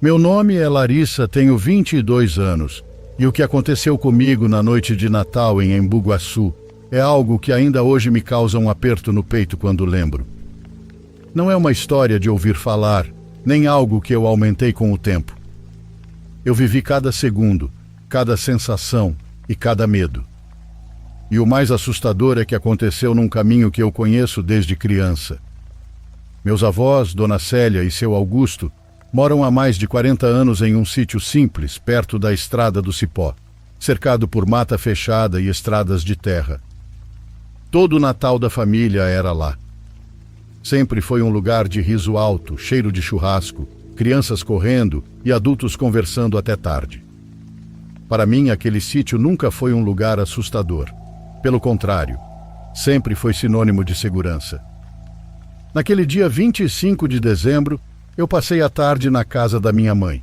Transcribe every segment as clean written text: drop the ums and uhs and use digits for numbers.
Meu nome é Larissa, tenho 22 anos, e o que aconteceu comigo na noite de Natal em Embu Guaçu é algo que ainda hoje me causa um aperto no peito quando lembro. Não é uma história de ouvir falar, nem algo que eu aumentei com o tempo. Eu vivi cada segundo, cada sensação e cada medo. E o mais assustador é que aconteceu num caminho que eu conheço desde criança. Meus avós, Dona Célia e seu Augusto, moram há mais de 40 anos em um sítio simples, perto da Estrada do Cipó, cercado por mata fechada e estradas de terra. Todo o Natal da família era lá. Sempre foi um lugar de riso alto, cheiro de churrasco, crianças correndo e adultos conversando até tarde. Para mim, aquele sítio nunca foi um lugar assustador. Pelo contrário, sempre foi sinônimo de segurança. Naquele dia 25 de dezembro, eu passei a tarde na casa da minha mãe.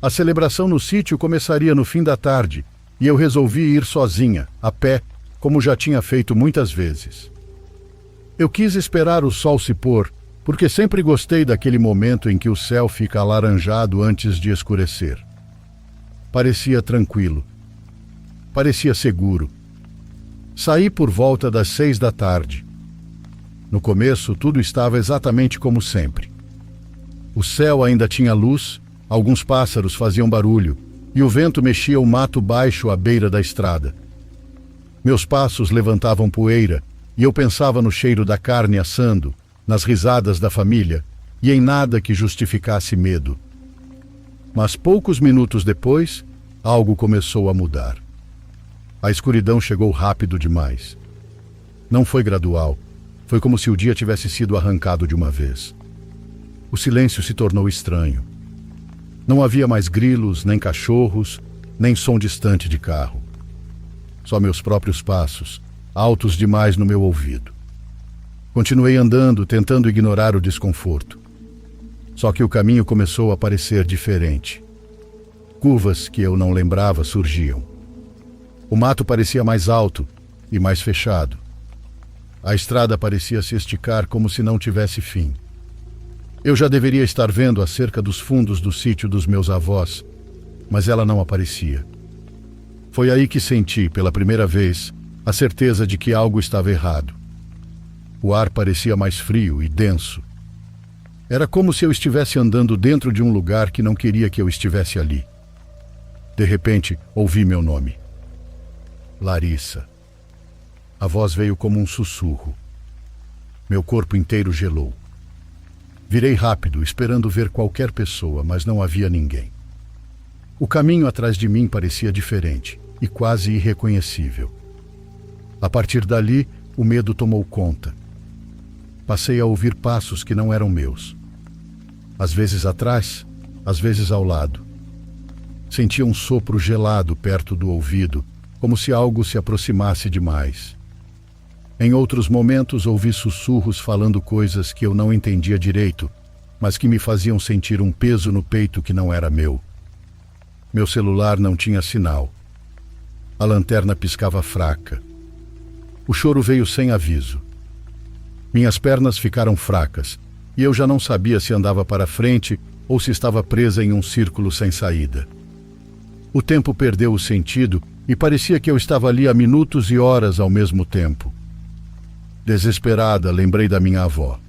A celebração no sítio começaria no fim da tarde e eu resolvi ir sozinha, a pé, como já tinha feito muitas vezes. Eu quis esperar o sol se pôr, porque sempre gostei daquele momento em que o céu fica alaranjado antes de escurecer. Parecia tranquilo. Parecia seguro. Saí por volta das 6 da tarde. No começo, tudo estava exatamente como sempre. O céu ainda tinha luz, alguns pássaros faziam barulho, e o vento mexia o mato baixo à beira da estrada. Meus passos levantavam poeira, e eu pensava no cheiro da carne assando, nas risadas da família, e em nada que justificasse medo. Mas poucos minutos depois, algo começou a mudar. A escuridão chegou rápido demais. Não foi gradual, foi como se o dia tivesse sido arrancado de uma vez. O silêncio se tornou estranho. Não havia mais grilos, nem cachorros, nem som distante de carro. Só meus próprios passos, altos demais no meu ouvido. Continuei andando, tentando ignorar o desconforto. Só que o caminho começou a parecer diferente. Curvas que eu não lembrava surgiam. O mato parecia mais alto e mais fechado. A estrada parecia se esticar como se não tivesse fim. Eu já deveria estar vendo a cerca dos fundos do sítio dos meus avós, mas ela não aparecia. Foi aí que senti, pela primeira vez, a certeza de que algo estava errado. O ar parecia mais frio e denso. Era como se eu estivesse andando dentro de um lugar que não queria que eu estivesse ali. De repente, ouvi meu nome. Larissa. A voz veio como um sussurro. Meu corpo inteiro gelou. Virei rápido, esperando ver qualquer pessoa, mas não havia ninguém. O caminho atrás de mim parecia diferente e quase irreconhecível. A partir dali, o medo tomou conta. Passei a ouvir passos que não eram meus. Às vezes atrás, às vezes ao lado. Sentia um sopro gelado perto do ouvido, como se algo se aproximasse demais. Em outros momentos ouvi sussurros falando coisas que eu não entendia direito, mas que me faziam sentir um peso no peito que não era meu. Meu celular não tinha sinal. A lanterna piscava fraca. O choro veio sem aviso. Minhas pernas ficaram fracas, e eu já não sabia se andava para frente ou se estava presa em um círculo sem saída. O tempo perdeu o sentido e parecia que eu estava ali há minutos e horas ao mesmo tempo. Desesperada, lembrei da minha avó.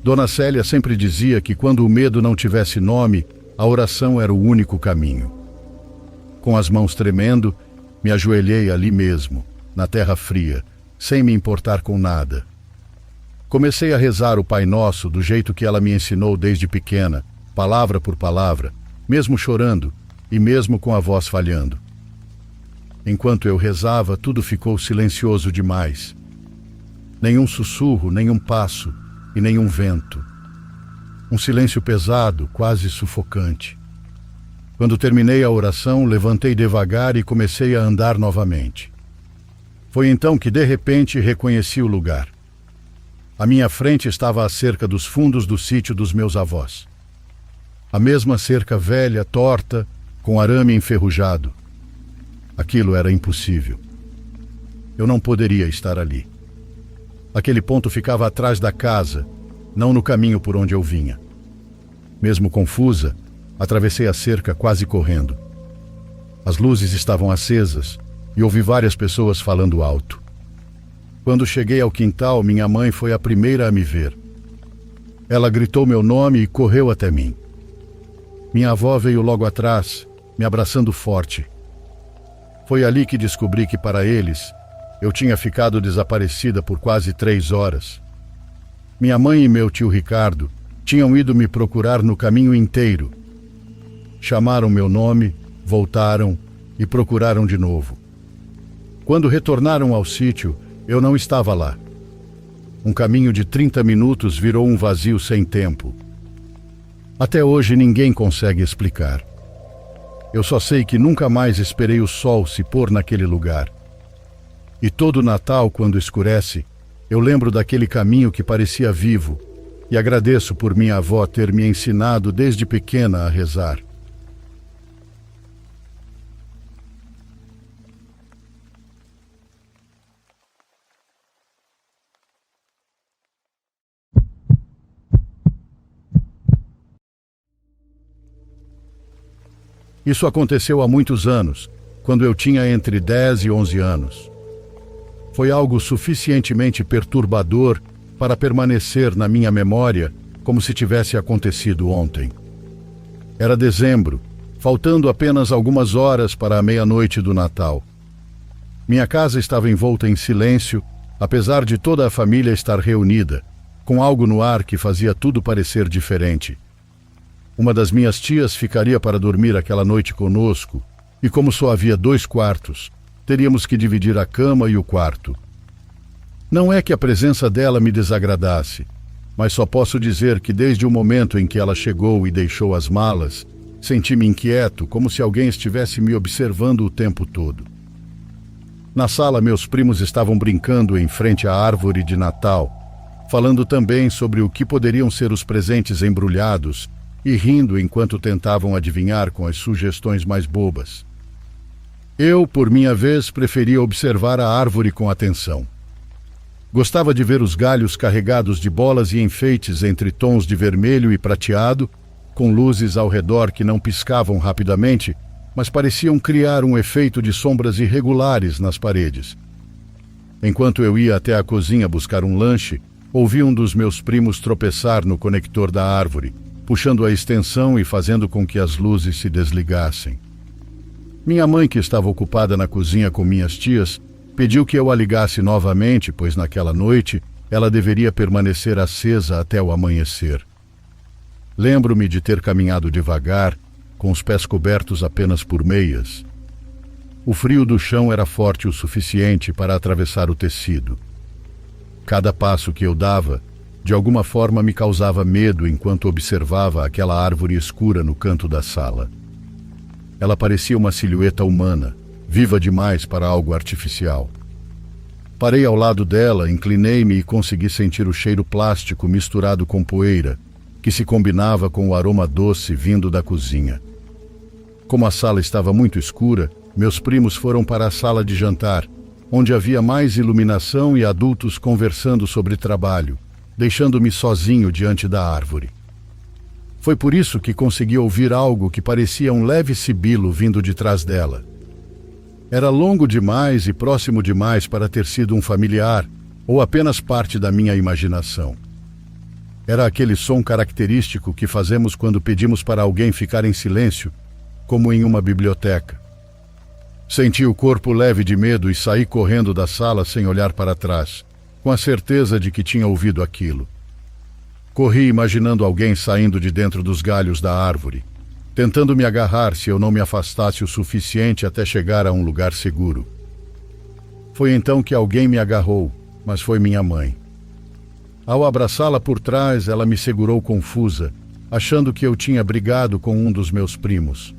Dona Célia sempre dizia que quando o medo não tivesse nome, a oração era o único caminho. Com as mãos tremendo, me ajoelhei ali mesmo, na terra fria, sem me importar com nada. Comecei a rezar o Pai Nosso do jeito que ela me ensinou desde pequena, palavra por palavra, mesmo chorando e mesmo com a voz falhando. Enquanto eu rezava, tudo ficou silencioso demais. Nenhum sussurro, nenhum passo e nenhum vento. Um silêncio pesado, quase sufocante. Quando terminei a oração, levantei devagar e comecei a andar novamente. Foi então que, de repente, reconheci o lugar. À minha frente estava a cerca dos fundos do sítio dos meus avós. A mesma cerca velha, torta, com arame enferrujado. Aquilo era impossível. Eu não poderia estar ali. Aquele ponto ficava atrás da casa, não no caminho por onde eu vinha. Mesmo confusa, atravessei a cerca quase correndo. As luzes estavam acesas e ouvi várias pessoas falando alto. Quando cheguei ao quintal, minha mãe foi a primeira a me ver. Ela gritou meu nome e correu até mim. Minha avó veio logo atrás, me abraçando forte. Foi ali que descobri que, para eles, eu tinha ficado desaparecida por quase 3 horas. Minha mãe e meu tio Ricardo tinham ido me procurar no caminho inteiro. Chamaram meu nome, voltaram e procuraram de novo. Quando retornaram ao sítio, eu não estava lá. Um caminho de 30 minutos virou um vazio sem tempo. Até hoje ninguém consegue explicar. Eu só sei que nunca mais esperei o sol se pôr naquele lugar. E todo Natal, quando escurece, eu lembro daquele caminho que parecia vivo e agradeço por minha avó ter me ensinado desde pequena a rezar. Isso aconteceu há muitos anos, quando eu tinha entre 10 e 11 anos. Foi algo suficientemente perturbador para permanecer na minha memória como se tivesse acontecido ontem. Era dezembro, faltando apenas algumas horas para a meia-noite do Natal. Minha casa estava envolta em silêncio, apesar de toda a família estar reunida, com algo no ar que fazia tudo parecer diferente. Uma das minhas tias ficaria para dormir aquela noite conosco, e como só havia 2 quartos, teríamos que dividir a cama e o quarto. Não é que a presença dela me desagradasse, mas só posso dizer que desde o momento em que ela chegou e deixou as malas, senti-me inquieto, como se alguém estivesse me observando o tempo todo. Na sala, meus primos estavam brincando em frente à árvore de Natal, falando também sobre o que poderiam ser os presentes embrulhados e rindo enquanto tentavam adivinhar com as sugestões mais bobas. Eu, por minha vez, preferia observar a árvore com atenção. Gostava de ver os galhos carregados de bolas e enfeites entre tons de vermelho e prateado, com luzes ao redor que não piscavam rapidamente, mas pareciam criar um efeito de sombras irregulares nas paredes. Enquanto eu ia até a cozinha buscar um lanche, ouvi um dos meus primos tropeçar no conector da árvore, puxando a extensão e fazendo com que as luzes se desligassem. Minha mãe, que estava ocupada na cozinha com minhas tias, pediu que eu a ligasse novamente, pois naquela noite ela deveria permanecer acesa até o amanhecer. Lembro-me de ter caminhado devagar, com os pés cobertos apenas por meias. O frio do chão era forte o suficiente para atravessar o tecido. Cada passo que eu dava, de alguma forma me causava medo enquanto observava aquela árvore escura no canto da sala. Ela parecia uma silhueta humana, viva demais para algo artificial. Parei ao lado dela, inclinei-me e consegui sentir o cheiro plástico misturado com poeira, que se combinava com o aroma doce vindo da cozinha. Como a sala estava muito escura, meus primos foram para a sala de jantar, onde havia mais iluminação e adultos conversando sobre trabalho, deixando-me sozinho diante da árvore. Foi por isso que consegui ouvir algo que parecia um leve sibilo vindo de trás dela. Era longo demais e próximo demais para ter sido um familiar ou apenas parte da minha imaginação. Era aquele som característico que fazemos quando pedimos para alguém ficar em silêncio, como em uma biblioteca. Senti o corpo leve de medo e saí correndo da sala sem olhar para trás, com a certeza de que tinha ouvido aquilo. Corri imaginando alguém saindo de dentro dos galhos da árvore, tentando me agarrar se eu não me afastasse o suficiente até chegar a um lugar seguro. Foi então que alguém me agarrou, mas foi minha mãe. Ao abraçá-la por trás, ela me segurou confusa, achando que eu tinha brigado com um dos meus primos.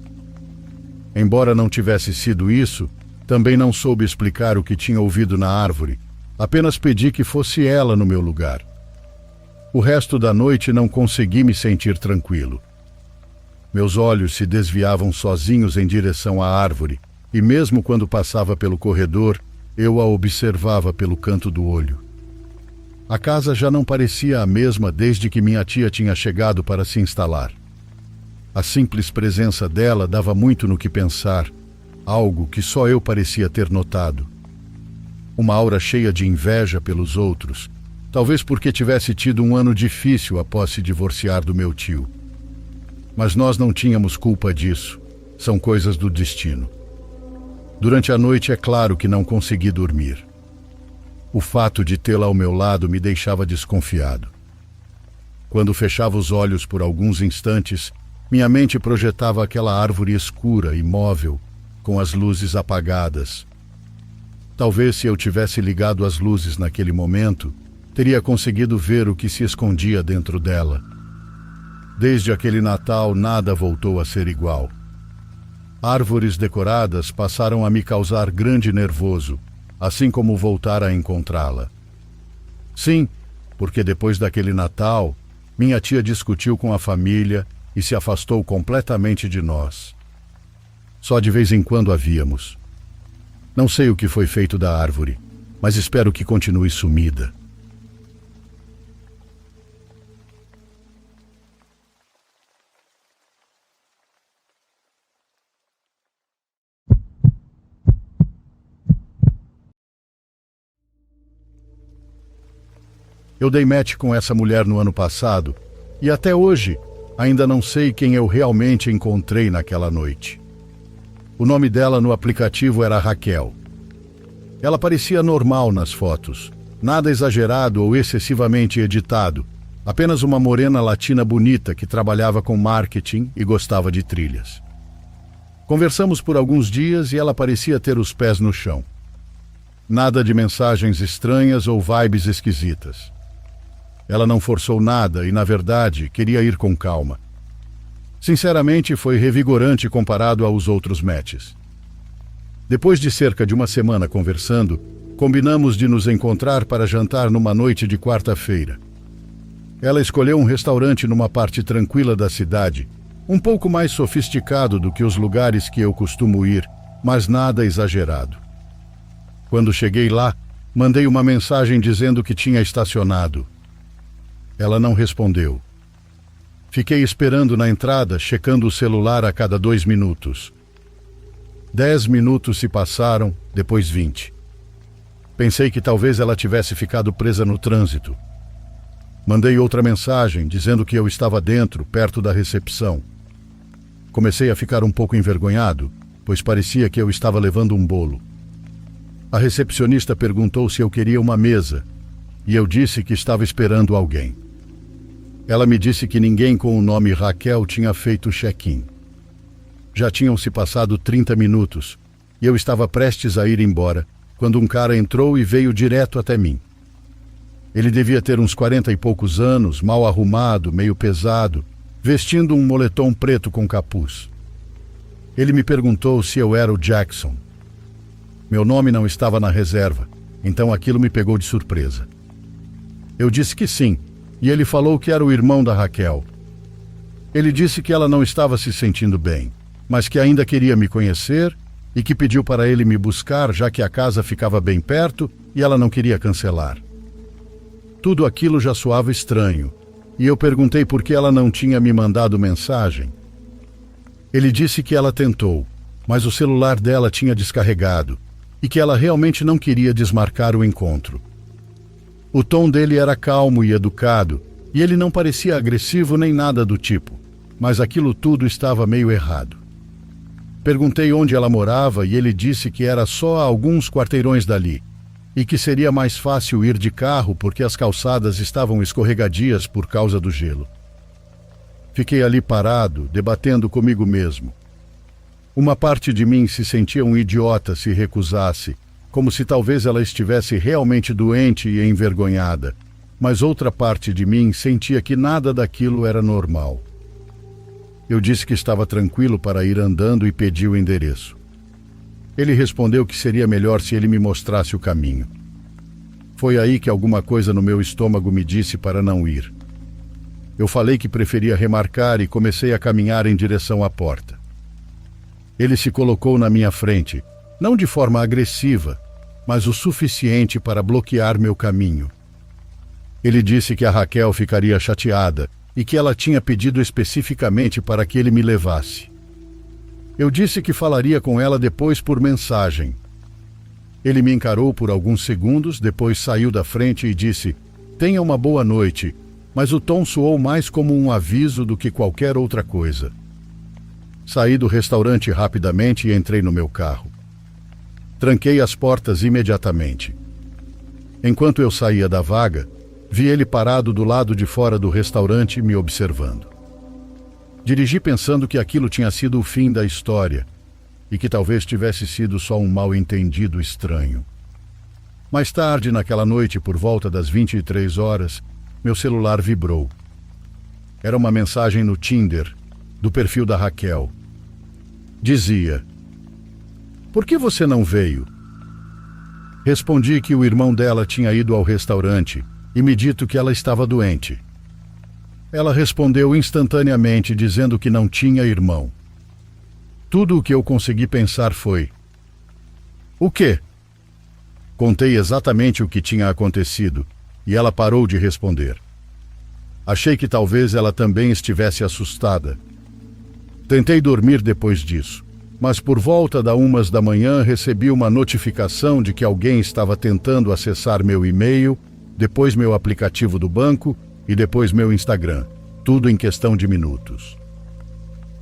Embora não tivesse sido isso, também não soube explicar o que tinha ouvido na árvore. Apenas pedi que fosse ela no meu lugar. O resto da noite não consegui me sentir tranquilo. Meus olhos se desviavam sozinhos em direção à árvore, e mesmo quando passava pelo corredor, eu a observava pelo canto do olho. A casa já não parecia a mesma desde que minha tia tinha chegado para se instalar. A simples presença dela dava muito no que pensar, algo que só eu parecia ter notado. Uma aura cheia de inveja pelos outros, talvez porque tivesse tido um ano difícil após se divorciar do meu tio. Mas nós não tínhamos culpa disso, são coisas do destino. Durante a noite é claro que não consegui dormir. O fato de tê-la ao meu lado me deixava desconfiado. Quando fechava os olhos por alguns instantes, minha mente projetava aquela árvore escura, imóvel, com as luzes apagadas. Talvez se eu tivesse ligado as luzes naquele momento, teria conseguido ver o que se escondia dentro dela. Desde aquele Natal, nada voltou a ser igual. Árvores decoradas passaram a me causar grande nervoso, assim como voltar a encontrá-la. Sim, porque depois daquele Natal, minha tia discutiu com a família e se afastou completamente de nós. Só de vez em quando a víamos. Não sei o que foi feito da árvore, mas espero que continue sumida. Eu dei match com essa mulher no ano passado e até hoje ainda não sei quem eu realmente encontrei naquela noite. O nome dela no aplicativo era Raquel. Ela parecia normal nas fotos, nada exagerado ou excessivamente editado, apenas uma morena latina bonita que trabalhava com marketing e gostava de trilhas. Conversamos por alguns dias e ela parecia ter os pés no chão. Nada de mensagens estranhas ou vibes esquisitas. Ela não forçou nada e, na verdade, queria ir com calma. Sinceramente, foi revigorante comparado aos outros matches. Depois de cerca de uma semana conversando, combinamos de nos encontrar para jantar numa noite de quarta-feira. Ela escolheu um restaurante numa parte tranquila da cidade, um pouco mais sofisticado do que os lugares que eu costumo ir, mas nada exagerado. Quando cheguei lá, mandei uma mensagem dizendo que tinha estacionado. Ela não respondeu. Fiquei esperando na entrada, checando o celular a cada 2 minutos. 10 minutos se passaram, depois 20. Pensei que talvez ela tivesse ficado presa no trânsito. Mandei outra mensagem, dizendo que eu estava dentro, perto da recepção. Comecei a ficar um pouco envergonhado, pois parecia que eu estava levando um bolo. A recepcionista perguntou se eu queria uma mesa, e eu disse que estava esperando alguém. Ela me disse que ninguém com o nome Raquel tinha feito o check-in. Já tinham se passado 30 minutos, e eu estava prestes a ir embora, quando um cara entrou e veio direto até mim. Ele devia ter uns 40 e poucos anos, mal arrumado, meio pesado, vestindo um moletom preto com capuz. Ele me perguntou se eu era o Jackson. Meu nome não estava na reserva, então aquilo me pegou de surpresa. Eu disse que sim, e ele falou que era o irmão da Raquel. Ele disse que ela não estava se sentindo bem, mas que ainda queria me conhecer e que pediu para ele me buscar, já que a casa ficava bem perto e ela não queria cancelar. Tudo aquilo já soava estranho, e eu perguntei por que ela não tinha me mandado mensagem. Ele disse que ela tentou, mas o celular dela tinha descarregado e que ela realmente não queria desmarcar o encontro. O tom dele era calmo e educado, e ele não parecia agressivo nem nada do tipo, mas aquilo tudo estava meio errado. Perguntei onde ela morava e ele disse que era só a alguns quarteirões dali, e que seria mais fácil ir de carro porque as calçadas estavam escorregadias por causa do gelo. Fiquei ali parado, debatendo comigo mesmo. Uma parte de mim se sentia um idiota se recusasse, como se talvez ela estivesse realmente doente e envergonhada, mas outra parte de mim sentia que nada daquilo era normal. Eu disse que estava tranquilo para ir andando e pedi o endereço. Ele respondeu que seria melhor se ele me mostrasse o caminho. Foi aí que alguma coisa no meu estômago me disse para não ir. Eu falei que preferia remarcar e comecei a caminhar em direção à porta. Ele se colocou na minha frente, não de forma agressiva, mas o suficiente para bloquear meu caminho. Ele disse que a Raquel ficaria chateada e que ela tinha pedido especificamente para que ele me levasse. Eu disse que falaria com ela depois por mensagem. Ele me encarou por alguns segundos, depois saiu da frente e disse: "Tenha uma boa noite", mas o tom soou mais como um aviso do que qualquer outra coisa. Saí do restaurante rapidamente e entrei no meu carro. Tranquei as portas imediatamente. Enquanto eu saía da vaga, vi ele parado do lado de fora do restaurante me observando. Dirigi pensando que aquilo tinha sido o fim da história e que talvez tivesse sido só um mal-entendido estranho. Mais tarde, naquela noite, por volta das 23 horas, meu celular vibrou. Era uma mensagem no Tinder, do perfil da Raquel. Dizia: "Por que você não veio?" Respondi que o irmão dela tinha ido ao restaurante e me dito que ela estava doente. Ela respondeu instantaneamente dizendo que não tinha irmão. Tudo o que eu consegui pensar foi: "O quê?" Contei exatamente o que tinha acontecido e ela parou de responder. Achei que talvez ela também estivesse assustada. Tentei dormir depois disso, mas por volta da 1 da manhã recebi uma notificação de que alguém estava tentando acessar meu e-mail, depois meu aplicativo do banco e depois meu Instagram, tudo em questão de minutos.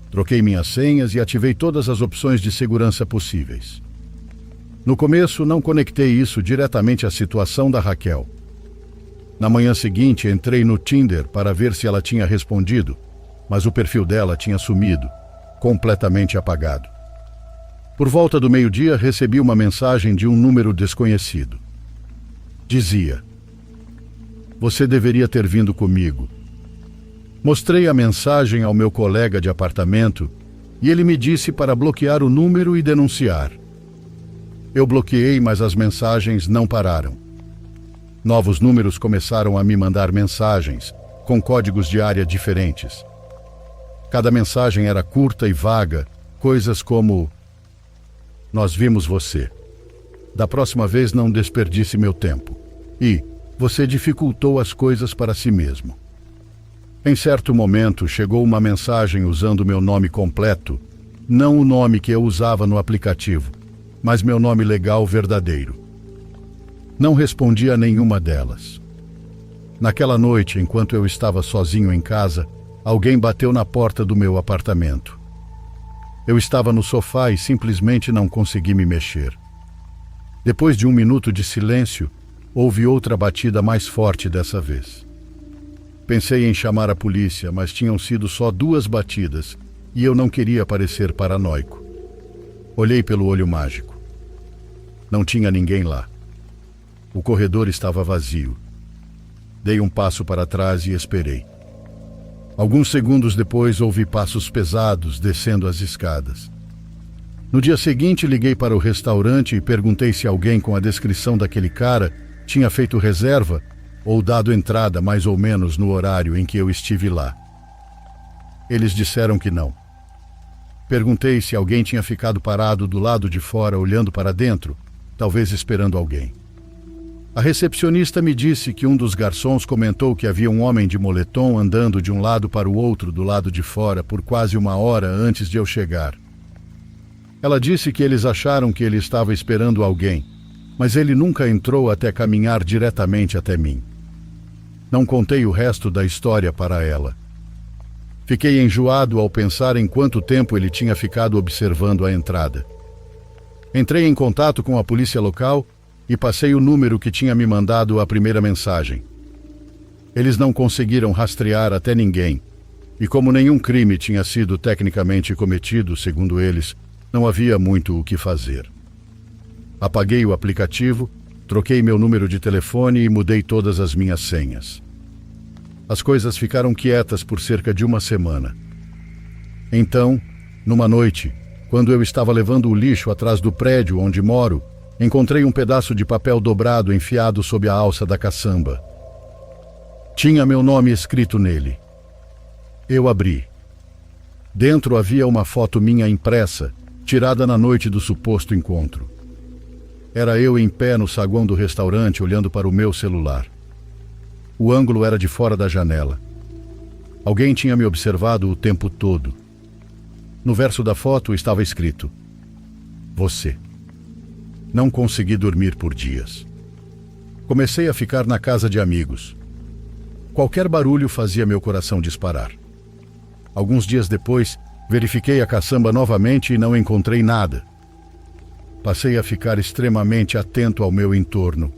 Troquei minhas senhas e ativei todas as opções de segurança possíveis. No começo, não conectei isso diretamente à situação da Raquel. Na manhã seguinte, entrei no Tinder para ver se ela tinha respondido, mas o perfil dela tinha sumido, completamente apagado. Por volta do meio-dia, recebi uma mensagem de um número desconhecido. Dizia: "Você deveria ter vindo comigo." Mostrei a mensagem ao meu colega de apartamento e ele me disse para bloquear o número e denunciar. Eu bloqueei, mas as mensagens não pararam. Novos números começaram a me mandar mensagens, com códigos de área diferentes. Cada mensagem era curta e vaga, coisas como: "Nós vimos você. Da próxima vez não desperdice meu tempo." E "Você dificultou as coisas para si mesmo." Em certo momento chegou uma mensagem usando meu nome completo, não o nome que eu usava no aplicativo, mas meu nome legal verdadeiro. Não respondi a nenhuma delas. Naquela noite, enquanto eu estava sozinho em casa, alguém bateu na porta do meu apartamento. Eu estava no sofá e simplesmente não consegui me mexer. Depois de 1 minuto de silêncio, houve outra batida mais forte dessa vez. Pensei em chamar a polícia, mas tinham sido só 2 batidas e eu não queria parecer paranoico. Olhei pelo olho mágico. Não tinha ninguém lá. O corredor estava vazio. Dei um passo para trás e esperei. Alguns segundos depois, ouvi passos pesados descendo as escadas. No dia seguinte, liguei para o restaurante e perguntei se alguém com a descrição daquele cara tinha feito reserva ou dado entrada mais ou menos no horário em que eu estive lá. Eles disseram que não. Perguntei se alguém tinha ficado parado do lado de fora olhando para dentro, talvez esperando alguém. A recepcionista me disse que um dos garçons comentou que havia um homem de moletom andando de um lado para o outro do lado de fora por quase 1 hora antes de eu chegar. Ela disse que eles acharam que ele estava esperando alguém, mas ele nunca entrou até caminhar diretamente até mim. Não contei o resto da história para ela. Fiquei enjoado ao pensar em quanto tempo ele tinha ficado observando a entrada. Entrei em contato com a polícia local e passei o número que tinha me mandado a primeira mensagem. Eles não conseguiram rastrear até ninguém, e como nenhum crime tinha sido tecnicamente cometido, segundo eles, não havia muito o que fazer. Apaguei o aplicativo, troquei meu número de telefone e mudei todas as minhas senhas. As coisas ficaram quietas por cerca de 1 semana. Então, numa noite, quando eu estava levando o lixo atrás do prédio onde moro, encontrei um pedaço de papel dobrado enfiado sob a alça da caçamba. Tinha meu nome escrito nele. Eu abri. Dentro havia uma foto minha impressa, tirada na noite do suposto encontro. Era eu em pé no saguão do restaurante olhando para o meu celular. O ângulo era de fora da janela. Alguém tinha me observado o tempo todo. No verso da foto estava escrito: você. Não consegui dormir por dias. Comecei a ficar na casa de amigos. Qualquer barulho fazia meu coração disparar. Alguns dias depois, verifiquei a caçamba novamente e não encontrei nada. Passei a ficar extremamente atento ao meu entorno.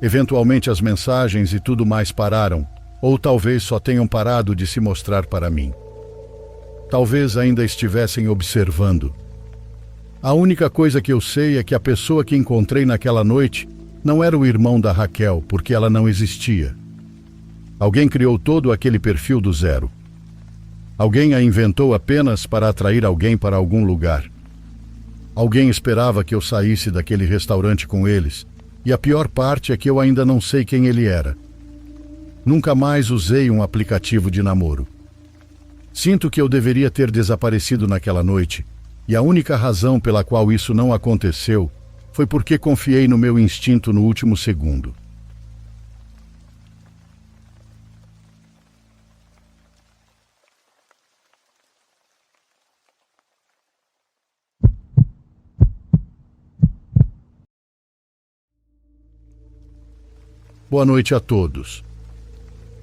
Eventualmente as mensagens e tudo mais pararam, ou talvez só tenham parado de se mostrar para mim. Talvez ainda estivessem observando. A única coisa que eu sei é que a pessoa que encontrei naquela noite não era o irmão da Raquel, porque ela não existia. Alguém criou todo aquele perfil do zero. Alguém a inventou apenas para atrair alguém para algum lugar. Alguém esperava que eu saísse daquele restaurante com eles, e a pior parte é que eu ainda não sei quem ele era. Nunca mais usei um aplicativo de namoro. Sinto que eu deveria ter desaparecido naquela noite, e a única razão pela qual isso não aconteceu foi porque confiei no meu instinto no último segundo. Boa noite a todos.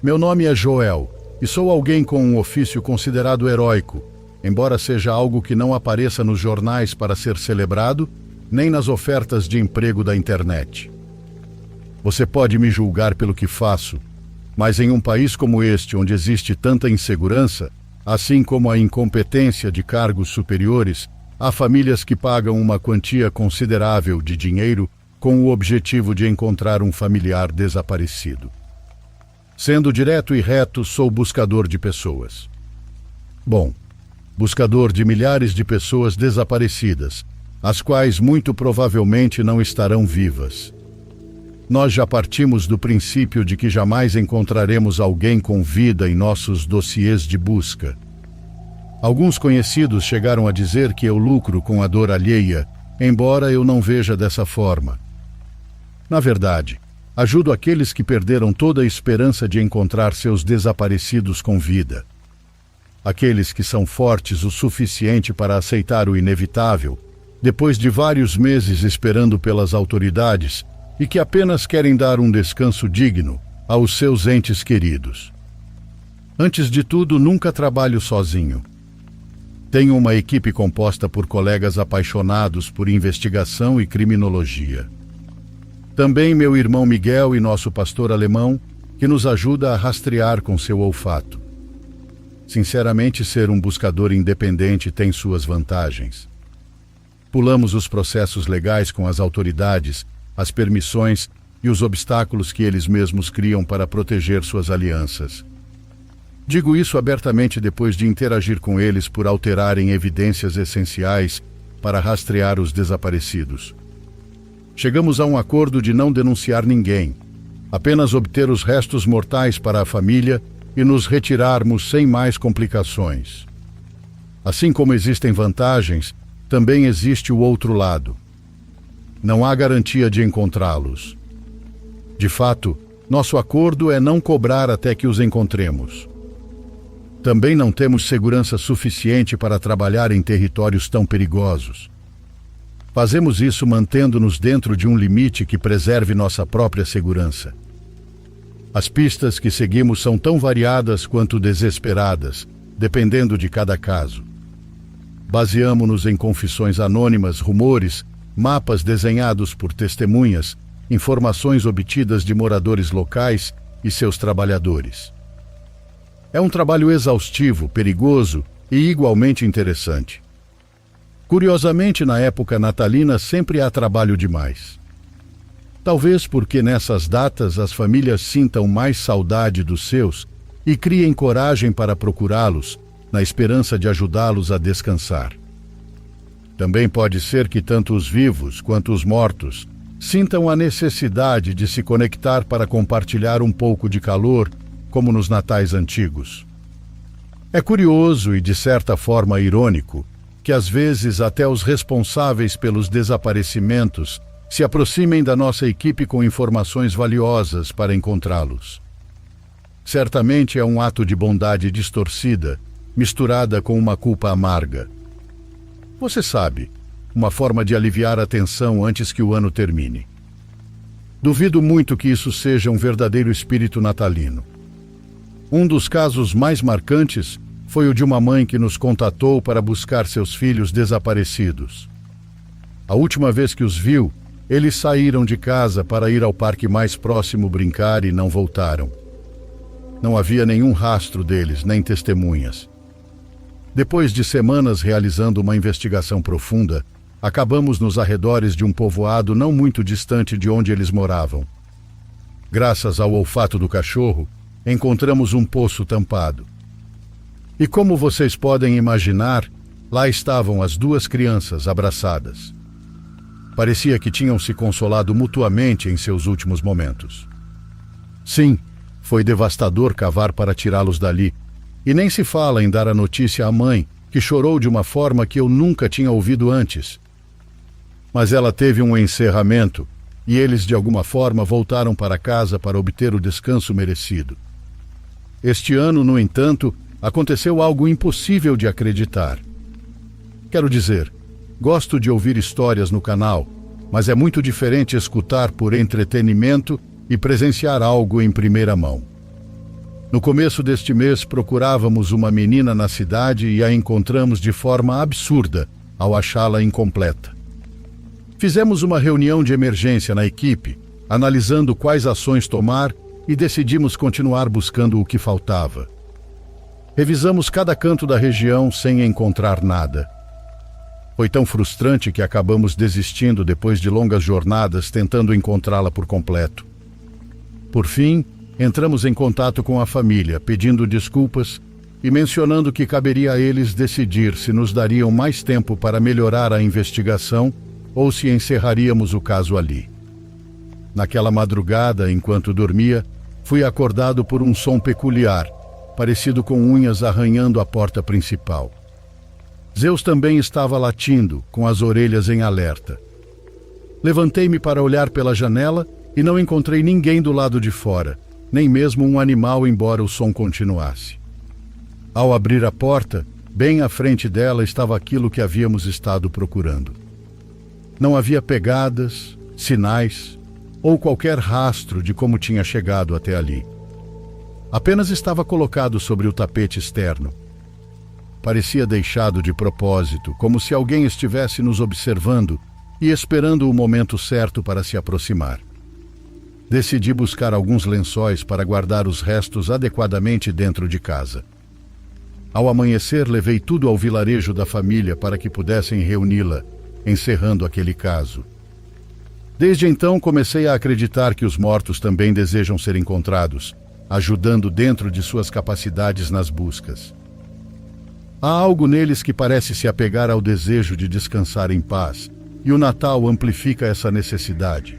Meu nome é Joel e sou alguém com um ofício considerado heróico, embora seja algo que não apareça nos jornais para ser celebrado, nem nas ofertas de emprego da internet. Você pode me julgar pelo que faço, mas em um país como este, onde existe tanta insegurança, assim como a incompetência de cargos superiores, há famílias que pagam uma quantia considerável de dinheiro com o objetivo de encontrar um familiar desaparecido. Sendo direto e reto, sou buscador de pessoas. Bom, buscador de milhares de pessoas desaparecidas, as quais muito provavelmente não estarão vivas. Nós já partimos do princípio de que jamais encontraremos alguém com vida em nossos dossiês de busca. Alguns conhecidos chegaram a dizer que eu lucro com a dor alheia, embora eu não veja dessa forma. Na verdade, ajudo aqueles que perderam toda a esperança de encontrar seus desaparecidos com vida. Aqueles que são fortes o suficiente para aceitar o inevitável, depois de vários meses esperando pelas autoridades, e que apenas querem dar um descanso digno aos seus entes queridos. Antes de tudo, nunca trabalho sozinho. Tenho uma equipe composta por colegas apaixonados por investigação e criminologia. Também meu irmão Miguel e nosso pastor alemão, que nos ajuda a rastrear com seu olfato. Sinceramente, ser um buscador independente tem suas vantagens. Pulamos os processos legais com as autoridades, as permissões e os obstáculos que eles mesmos criam para proteger suas alianças. Digo isso abertamente depois de interagir com eles por alterarem evidências essenciais para rastrear os desaparecidos. Chegamos a um acordo de não denunciar ninguém, apenas obter os restos mortais para a família e nos retirarmos sem mais complicações. Assim como existem vantagens, também existe o outro lado. Não há garantia de encontrá-los. De fato, nosso acordo é não cobrar até que os encontremos. Também não temos segurança suficiente para trabalhar em territórios tão perigosos. Fazemos isso mantendo-nos dentro de um limite que preserve nossa própria segurança. As pistas que seguimos são tão variadas quanto desesperadas, dependendo de cada caso. Baseamo-nos em confissões anônimas, rumores, mapas desenhados por testemunhas, informações obtidas de moradores locais e seus trabalhadores. É um trabalho exaustivo, perigoso e igualmente interessante. Curiosamente, na época natalina sempre há trabalho demais. Talvez porque nessas datas as famílias sintam mais saudade dos seus e criem coragem para procurá-los, na esperança de ajudá-los a descansar. Também pode ser que tanto os vivos quanto os mortos sintam a necessidade de se conectar para compartilhar um pouco de calor, como nos natais antigos. É curioso e, de certa forma, irônico que às vezes até os responsáveis pelos desaparecimentos se aproximem da nossa equipe com informações valiosas para encontrá-los. Certamente é um ato de bondade distorcida, misturada com uma culpa amarga. Você sabe, uma forma de aliviar a tensão antes que o ano termine. Duvido muito que isso seja um verdadeiro espírito natalino. Um dos casos mais marcantes foi o de uma mãe que nos contatou para buscar seus filhos desaparecidos. A última vez que os viu, eles saíram de casa para ir ao parque mais próximo brincar e não voltaram. Não havia nenhum rastro deles, nem testemunhas. Depois de semanas realizando uma investigação profunda, acabamos nos arredores de um povoado não muito distante de onde eles moravam. Graças ao olfato do cachorro, encontramos um poço tampado. E como vocês podem imaginar, lá estavam as duas crianças abraçadas. Parecia que tinham se consolado mutuamente em seus últimos momentos. Sim, foi devastador cavar para tirá-los dali, e nem se fala em dar a notícia à mãe, que chorou de uma forma que eu nunca tinha ouvido antes. Mas ela teve um encerramento, e eles de alguma forma voltaram para casa para obter o descanso merecido. Este ano, no entanto, aconteceu algo impossível de acreditar. Quero dizer, gosto de ouvir histórias no canal, mas é muito diferente escutar por entretenimento e presenciar algo em primeira mão. No começo deste mês, procurávamos uma menina na cidade e a encontramos de forma absurda ao achá-la incompleta. Fizemos uma reunião de emergência na equipe, analisando quais ações tomar e decidimos continuar buscando o que faltava. Revisamos cada canto da região sem encontrar nada. Foi tão frustrante que acabamos desistindo depois de longas jornadas tentando encontrá-la por completo. Por fim, entramos em contato com a família, pedindo desculpas e mencionando que caberia a eles decidir se nos dariam mais tempo para melhorar a investigação ou se encerraríamos o caso ali. Naquela madrugada, enquanto dormia, fui acordado por um som peculiar, parecido com unhas arranhando a porta principal. Zeus também estava latindo, com as orelhas em alerta. Levantei-me para olhar pela janela e não encontrei ninguém do lado de fora, nem mesmo um animal, embora o som continuasse. Ao abrir a porta, bem à frente dela estava aquilo que havíamos estado procurando. Não havia pegadas, sinais ou qualquer rastro de como tinha chegado até ali. Apenas estava colocado sobre o tapete externo. Parecia deixado de propósito, como se alguém estivesse nos observando e esperando o momento certo para se aproximar. Decidi buscar alguns lençóis para guardar os restos adequadamente dentro de casa. Ao amanhecer, levei tudo ao vilarejo da família para que pudessem reuni-la, encerrando aquele caso. Desde então, comecei a acreditar que os mortos também desejam ser encontrados, ajudando dentro de suas capacidades nas buscas. Há algo neles que parece se apegar ao desejo de descansar em paz, e o Natal amplifica essa necessidade.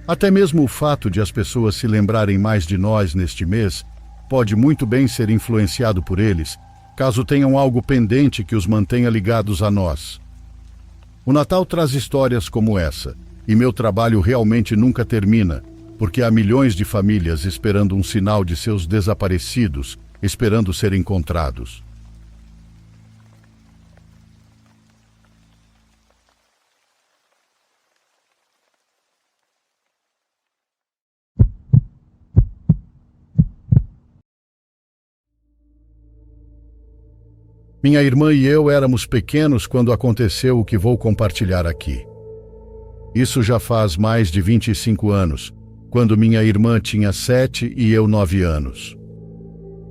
Até mesmo o fato de as pessoas se lembrarem mais de nós neste mês pode muito bem ser influenciado por eles, caso tenham algo pendente que os mantenha ligados a nós. O Natal traz histórias como essa, e meu trabalho realmente nunca termina, porque há milhões de famílias esperando um sinal de seus desaparecidos, esperando ser encontrados. Minha irmã e eu éramos pequenos quando aconteceu o que vou compartilhar aqui. Isso já faz mais de 25 anos, quando minha irmã tinha 7 e eu 9 anos.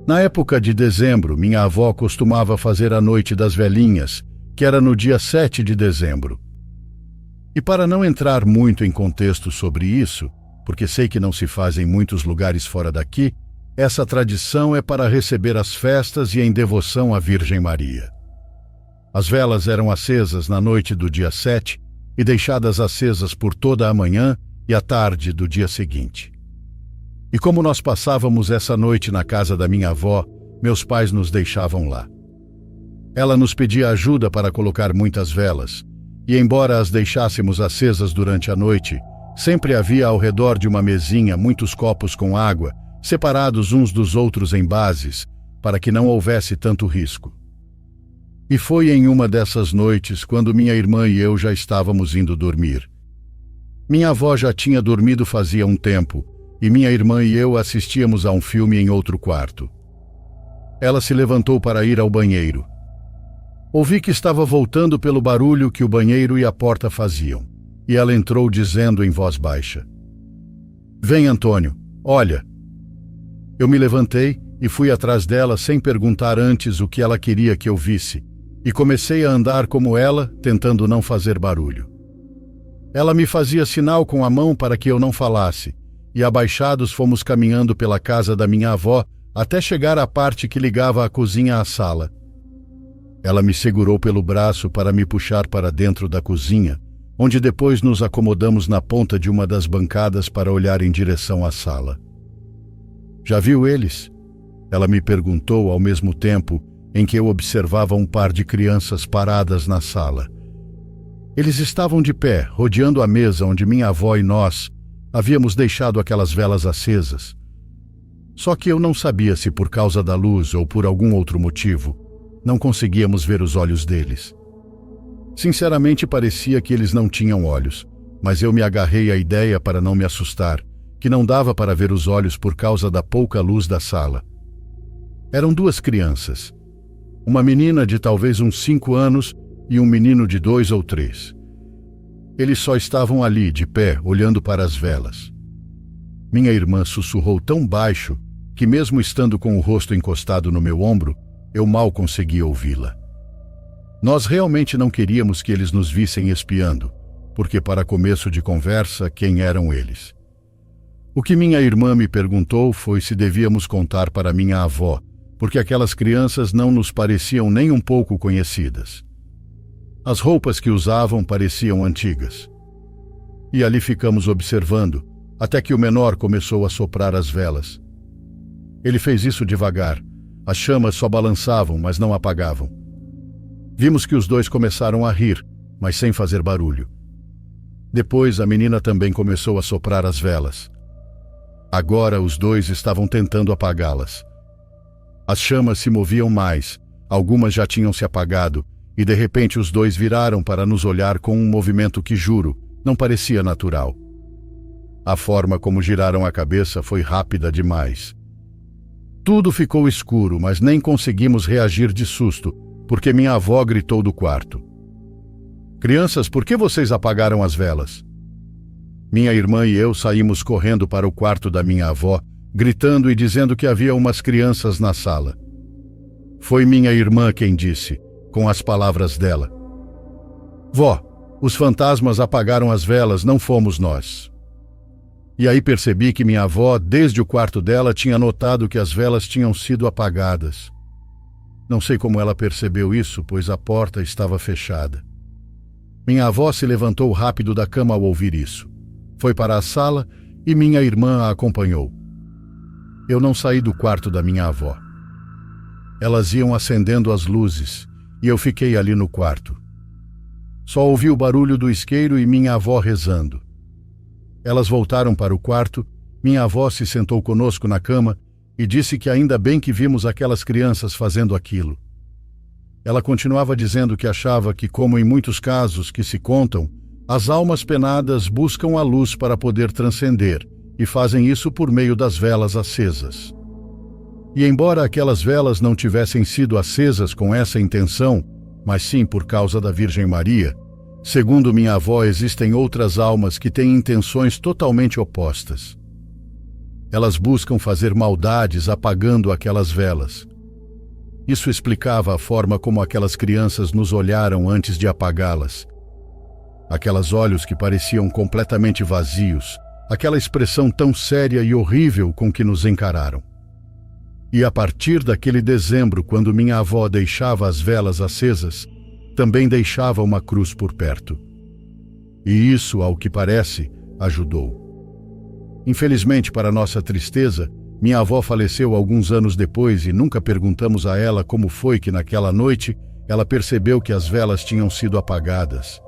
Na época de dezembro, minha avó costumava fazer a Noite das Velhinhas, que era no dia 7 de dezembro. E para não entrar muito em contexto sobre isso, porque sei que não se faz em muitos lugares fora daqui, essa tradição é para receber as festas e em devoção à Virgem Maria. As velas eram acesas na noite do dia 7 e deixadas acesas por toda a manhã e a tarde do dia seguinte. E como nós passávamos essa noite na casa da minha avó, meus pais nos deixavam lá. Ela nos pedia ajuda para colocar muitas velas, e embora as deixássemos acesas durante a noite, sempre havia ao redor de uma mesinha muitos copos com água separados uns dos outros em bases, para que não houvesse tanto risco. E foi em uma dessas noites, quando minha irmã e eu já estávamos indo dormir. Minha avó já tinha dormido fazia um tempo, e minha irmã e eu assistíamos a um filme em outro quarto. Ela se levantou para ir ao banheiro. Ouvi que estava voltando pelo barulho que o banheiro e a porta faziam, e ela entrou dizendo em voz baixa: "Vem, Antônio, olha." Eu me levantei e fui atrás dela sem perguntar antes o que ela queria que eu visse, e comecei a andar como ela, tentando não fazer barulho. Ela me fazia sinal com a mão para que eu não falasse, e abaixados fomos caminhando pela casa da minha avó até chegar à parte que ligava a cozinha à sala. Ela me segurou pelo braço para me puxar para dentro da cozinha, onde depois nos acomodamos na ponta de uma das bancadas para olhar em direção à sala. "Já viu eles?" Ela me perguntou ao mesmo tempo em que eu observava um par de crianças paradas na sala. Eles estavam de pé, rodeando a mesa onde minha avó e nós havíamos deixado aquelas velas acesas. Só que eu não sabia se por causa da luz ou por algum outro motivo, não conseguíamos ver os olhos deles. Sinceramente, parecia que eles não tinham olhos, mas eu me agarrei à ideia para não me assustar, que não dava para ver os olhos por causa da pouca luz da sala. Eram duas crianças, uma menina de talvez uns 5 anos e um menino de 2 ou 3. Eles só estavam ali, de pé, olhando para as velas. Minha irmã sussurrou tão baixo que, mesmo estando com o rosto encostado no meu ombro, eu mal conseguia ouvi-la. Nós realmente não queríamos que eles nos vissem espiando, porque, para começo de conversa, quem eram eles? O que minha irmã me perguntou foi se devíamos contar para minha avó, porque aquelas crianças não nos pareciam nem um pouco conhecidas. As roupas que usavam pareciam antigas. E ali ficamos observando, até que o menor começou a soprar as velas. Ele fez isso devagar. As chamas só balançavam, mas não apagavam. Vimos que os dois começaram a rir, mas sem fazer barulho. Depois a menina também começou a soprar as velas. Agora os dois estavam tentando apagá-las. As chamas se moviam mais, algumas já tinham se apagado, e de repente os dois viraram para nos olhar com um movimento que, juro, não parecia natural. A forma como giraram a cabeça foi rápida demais. Tudo ficou escuro, mas nem conseguimos reagir de susto, porque minha avó gritou do quarto: "Crianças, por que vocês apagaram as velas?" Minha irmã e eu saímos correndo para o quarto da minha avó, gritando e dizendo que havia umas crianças na sala. Foi minha irmã quem disse, com as palavras dela: "Vó, os fantasmas apagaram as velas, não fomos nós." E aí percebi que minha avó, desde o quarto dela, tinha notado que as velas tinham sido apagadas. Não sei como ela percebeu isso, pois a porta estava fechada. Minha avó se levantou rápido da cama ao ouvir isso. Foi para a sala e minha irmã a acompanhou. Eu não saí do quarto da minha avó. Elas iam acendendo as luzes e eu fiquei ali no quarto. Só ouvi o barulho do isqueiro e minha avó rezando. Elas voltaram para o quarto, minha avó se sentou conosco na cama e disse que ainda bem que vimos aquelas crianças fazendo aquilo. Ela continuava dizendo que achava que, como em muitos casos que se contam, as almas penadas buscam a luz para poder transcender e fazem isso por meio das velas acesas. E embora aquelas velas não tivessem sido acesas com essa intenção, mas sim por causa da Virgem Maria, segundo minha avó, existem outras almas que têm intenções totalmente opostas. Elas buscam fazer maldades apagando aquelas velas. Isso explicava a forma como aquelas crianças nos olharam antes de apagá-las. Aqueles olhos que pareciam completamente vazios, aquela expressão tão séria e horrível com que nos encararam. E a partir daquele dezembro, quando minha avó deixava as velas acesas, também deixava uma cruz por perto. E isso, ao que parece, ajudou. Infelizmente, para nossa tristeza, minha avó faleceu alguns anos depois e nunca perguntamos a ela como foi que naquela noite ela percebeu que as velas tinham sido apagadas.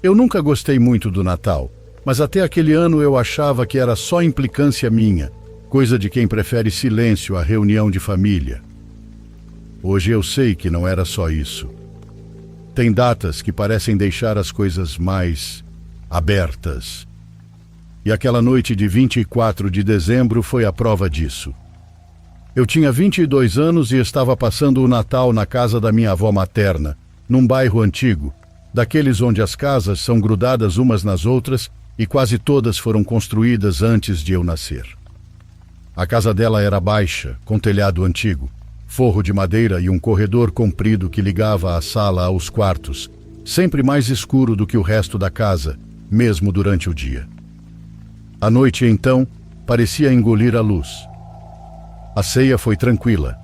Eu nunca gostei muito do Natal, mas até aquele ano eu achava que era só implicância minha, coisa de quem prefere silêncio à reunião de família. Hoje eu sei que não era só isso. Tem datas que parecem deixar as coisas mais abertas. E aquela noite de 24 de dezembro foi a prova disso. Eu tinha 22 anos e estava passando o Natal na casa da minha avó materna, num bairro antigo, daqueles onde as casas são grudadas umas nas outras e quase todas foram construídas antes de eu nascer. A casa dela era baixa, com telhado antigo, forro de madeira e um corredor comprido que ligava a sala aos quartos, sempre mais escuro do que o resto da casa, mesmo durante o dia. A noite, então, parecia engolir a luz. A ceia foi tranquila.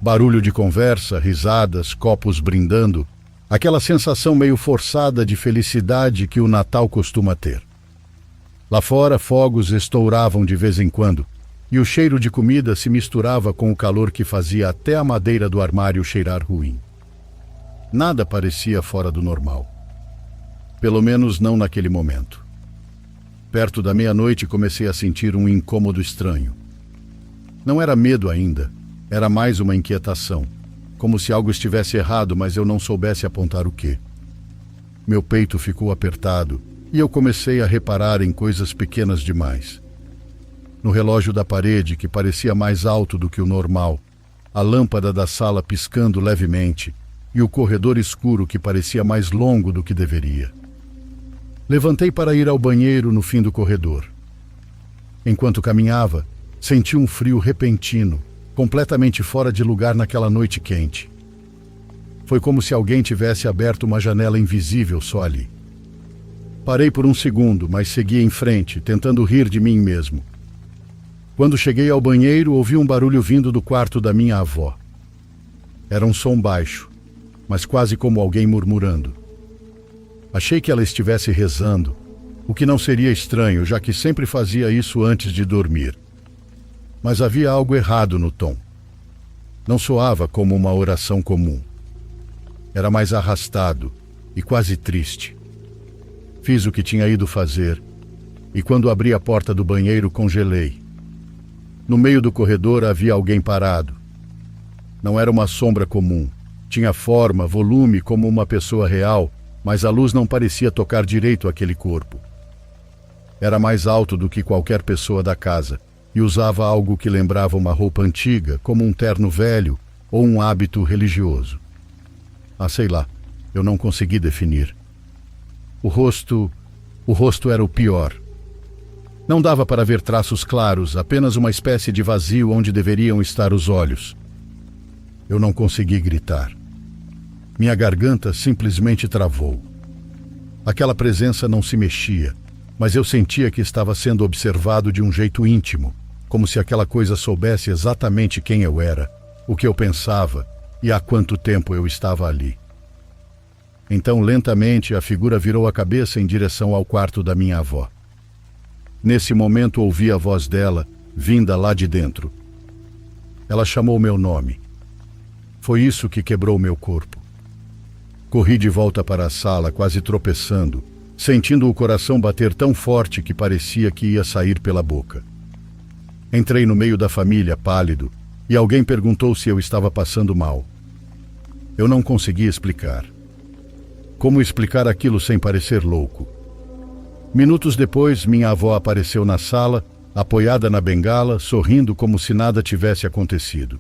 Barulho de conversa, risadas, copos brindando, aquela sensação meio forçada de felicidade que o Natal costuma ter. Lá fora, fogos estouravam de vez em quando, e o cheiro de comida se misturava com o calor que fazia até a madeira do armário cheirar ruim. Nada parecia fora do normal. Pelo menos não naquele momento. Perto da meia-noite comecei a sentir um incômodo estranho. Não era medo ainda, era mais uma inquietação, como se algo estivesse errado, mas eu não soubesse apontar o quê. Meu peito ficou apertado e eu comecei a reparar em coisas pequenas demais. No relógio da parede, que parecia mais alto do que o normal, a lâmpada da sala piscando levemente e o corredor escuro que parecia mais longo do que deveria. Levantei para ir ao banheiro no fim do corredor. Enquanto caminhava, senti um frio repentino, completamente fora de lugar naquela noite quente. Foi como se alguém tivesse aberto uma janela invisível só ali. Parei por um segundo, mas segui em frente, tentando rir de mim mesmo. Quando cheguei ao banheiro, ouvi um barulho vindo do quarto da minha avó. Era um som baixo, mas quase como alguém murmurando. Achei que ela estivesse rezando, o que não seria estranho, já que sempre fazia isso antes de dormir. Mas havia algo errado no tom. Não soava como uma oração comum. Era mais arrastado e quase triste. Fiz o que tinha ido fazer, e quando abri a porta do banheiro, congelei. No meio do corredor havia alguém parado. Não era uma sombra comum. Tinha forma, volume como uma pessoa real, mas a luz não parecia tocar direito aquele corpo. Era mais alto do que qualquer pessoa da casa e usava algo que lembrava uma roupa antiga, como um terno velho ou um hábito religioso. Sei lá, eu não consegui definir. O rosto era o pior. Não dava para ver traços claros, apenas uma espécie de vazio onde deveriam estar os olhos. Eu não consegui gritar. Minha garganta simplesmente travou. Aquela presença não se mexia, mas eu sentia que estava sendo observado de um jeito íntimo, como se aquela coisa soubesse exatamente quem eu era, o que eu pensava e há quanto tempo eu estava ali. Então, lentamente, a figura virou a cabeça em direção ao quarto da minha avó. Nesse momento, ouvi a voz dela, vinda lá de dentro. Ela chamou meu nome. Foi isso que quebrou meu corpo. Corri de volta para a sala, quase tropeçando, sentindo o coração bater tão forte que parecia que ia sair pela boca. Entrei no meio da família, pálido, e alguém perguntou se eu estava passando mal. Eu não conseguia explicar. Como explicar aquilo sem parecer louco? Minutos depois, minha avó apareceu na sala, apoiada na bengala, sorrindo como se nada tivesse acontecido.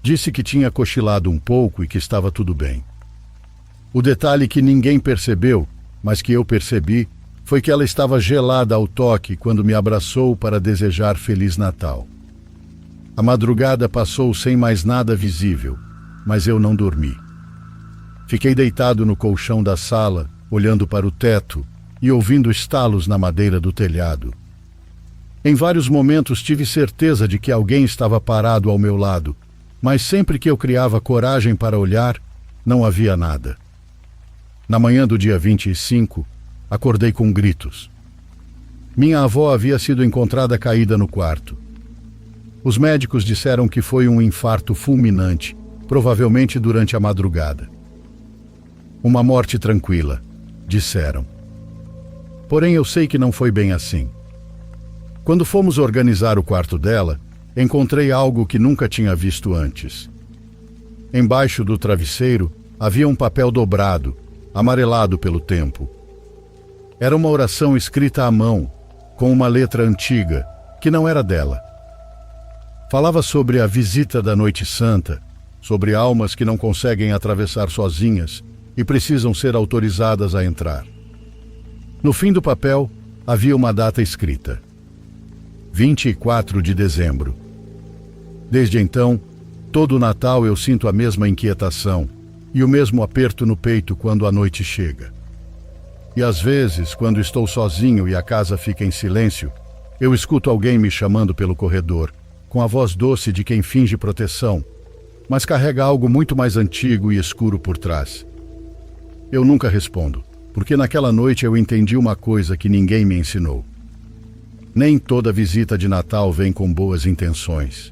Disse que tinha cochilado um pouco e que estava tudo bem. O detalhe que ninguém percebeu, mas que eu percebi, foi que ela estava gelada ao toque quando me abraçou para desejar Feliz Natal. A madrugada passou sem mais nada visível, mas eu não dormi. Fiquei deitado no colchão da sala, olhando para o teto e ouvindo estalos na madeira do telhado. Em vários momentos tive certeza de que alguém estava parado ao meu lado, mas sempre que eu criava coragem para olhar, não havia nada. Na manhã do dia 25, acordei com gritos. Minha avó havia sido encontrada caída no quarto. Os médicos disseram que foi um infarto fulminante, provavelmente durante a madrugada. Uma morte tranquila, disseram. Porém, eu sei que não foi bem assim. Quando fomos organizar o quarto dela, encontrei algo que nunca tinha visto antes. Embaixo do travesseiro havia um papel dobrado, amarelado pelo tempo. Era uma oração escrita à mão, com uma letra antiga, que não era dela. Falava sobre a visita da Noite Santa, sobre almas que não conseguem atravessar sozinhas e precisam ser autorizadas a entrar. No fim do papel, havia uma data escrita: 24 de dezembro. Desde então, todo o Natal eu sinto a mesma inquietação e o mesmo aperto no peito quando a noite chega. E às vezes, quando estou sozinho e a casa fica em silêncio, eu escuto alguém me chamando pelo corredor, com a voz doce de quem finge proteção, mas carrega algo muito mais antigo e escuro por trás. Eu nunca respondo, porque naquela noite eu entendi uma coisa que ninguém me ensinou. Nem toda visita de Natal vem com boas intenções.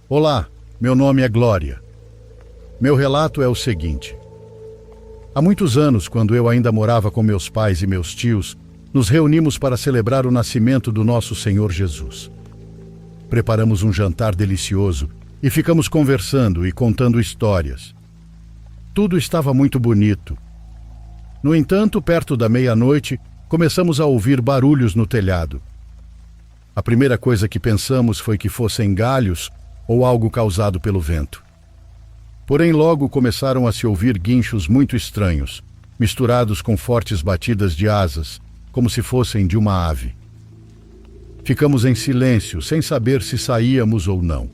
Olá, meu nome é Glória. Meu relato é o seguinte. Há muitos anos, quando eu ainda morava com meus pais e meus tios, nos reunimos para celebrar o nascimento do nosso Senhor Jesus. Preparamos um jantar delicioso e ficamos conversando e contando histórias. Tudo estava muito bonito. No entanto, perto da meia-noite, começamos a ouvir barulhos no telhado. A primeira coisa que pensamos foi que fossem galhos ou algo causado pelo vento. Porém, logo começaram a se ouvir guinchos muito estranhos, misturados com fortes batidas de asas, como se fossem de uma ave. Ficamos em silêncio, sem saber se saíamos ou não.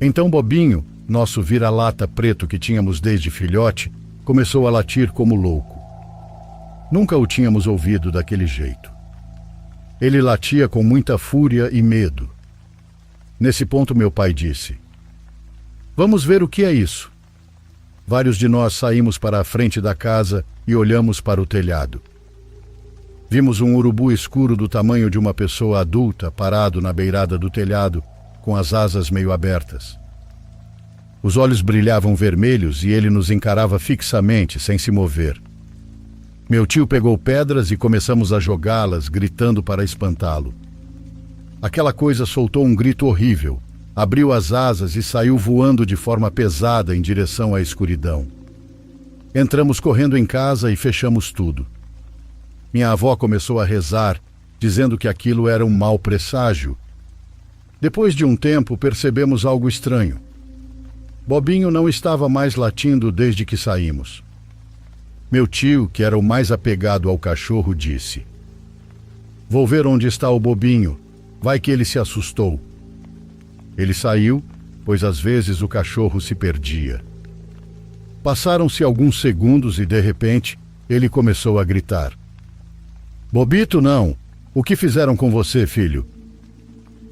Então Bobinho, nosso vira-lata preto que tínhamos desde filhote, começou a latir como louco. Nunca o tínhamos ouvido daquele jeito. Ele latia com muita fúria e medo. Nesse ponto meu pai disse: "Vamos ver o que é isso." Vários de nós saímos para a frente da casa e olhamos para o telhado. Vimos um urubu escuro do tamanho de uma pessoa adulta parado na beirada do telhado, com as asas meio abertas. Os olhos brilhavam vermelhos e ele nos encarava fixamente, sem se mover. Meu tio pegou pedras e começamos a jogá-las, gritando para espantá-lo. Aquela coisa soltou um grito horrível, abriu as asas e saiu voando de forma pesada em direção à escuridão. Entramos correndo em casa e fechamos tudo. Minha avó começou a rezar, dizendo que aquilo era um mau presságio. Depois de um tempo, percebemos algo estranho. Bobinho não estava mais latindo desde que saímos. Meu tio, que era o mais apegado ao cachorro, disse: "Vou ver onde está o Bobinho. Vai que ele se assustou." Ele saiu, pois às vezes o cachorro se perdia. Passaram-se alguns segundos e, de repente, ele começou a gritar: "Bobito, não! O que fizeram com você, filho?"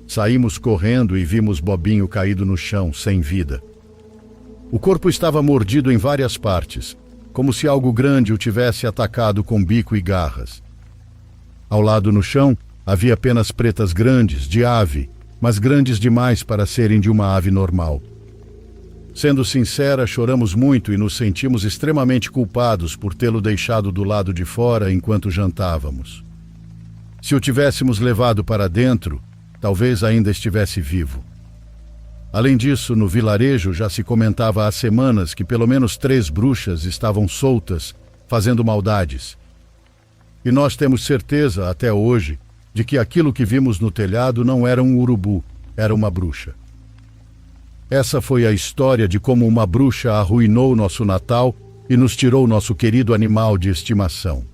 Saímos correndo e vimos Bobinho caído no chão, sem vida. O corpo estava mordido em várias partes, como se algo grande o tivesse atacado com bico e garras. Ao lado no chão, havia penas pretas grandes, de ave, mas grandes demais para serem de uma ave normal. Sendo sincera, choramos muito e nos sentimos extremamente culpados por tê-lo deixado do lado de fora enquanto jantávamos. Se o tivéssemos levado para dentro, talvez ainda estivesse vivo. Além disso, no vilarejo já se comentava há semanas que pelo menos 3 bruxas estavam soltas, fazendo maldades. E nós temos certeza, até hoje, de que aquilo que vimos no telhado não era um urubu, era uma bruxa. Essa foi a história de como uma bruxa arruinou nosso Natal e nos tirou nosso querido animal de estimação.